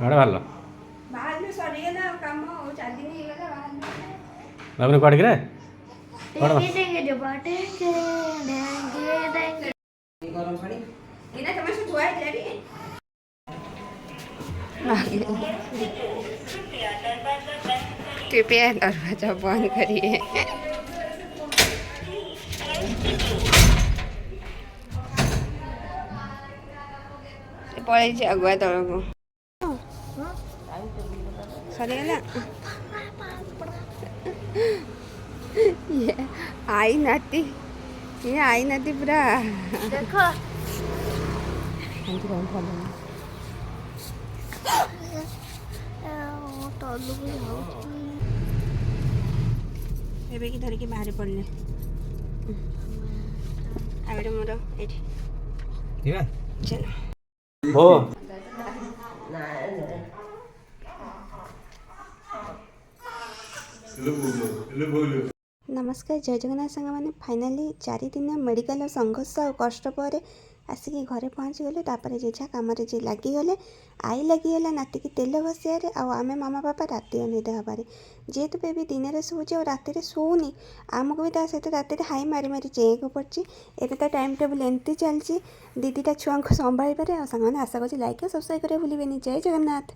କୁଆଡ଼େ ବାହାରିଲ? ବାହାରିଲୁ ସରିଗଲା କାମ 4 ଦିନ ହେଇଗଲା ବାହାରିଲୁ। ବାବୁନି କୁଆଡ଼େ କିରେ? କୁଆଡ଼େ ଗରମ ପାଣି ଏଇନା ତମେ ସବୁ ଧୁଆ ହେଇଯାରି कृपया दरवाजा बंद करिए। पड़े अगुआ तौक सरीगला ये आई नाती पूरा देखो ଏବେ କି ଧରିକି ବାହାରି ପଡ଼ିଲେ ଆଗରେ ମୋର ଏଇଠି ଚାଲ हो नमस्कार जय जगन्नाथ सांग मैंने फाइनाली 4 दिन मेडिकल संघर्ष और कष्ट पर आसिक घरे पहुँची गले तापर जेझा कम जे लगिगले आई लगिगला नाती की तेल घसियारे आम मामा पापा राति अनिद्रा हबारे जेहेतु बेबी दिन में शोचे और राति शोनी आमको भी सहित राति हाई मारी मारी चेक पड़ी एवं तो टाइम टेबुल एमती चलती दीदीटा छुआ को संभाई पारे और आशा कर लाइक सब्सक्राइब करें भूलें। जय जगन्नाथ।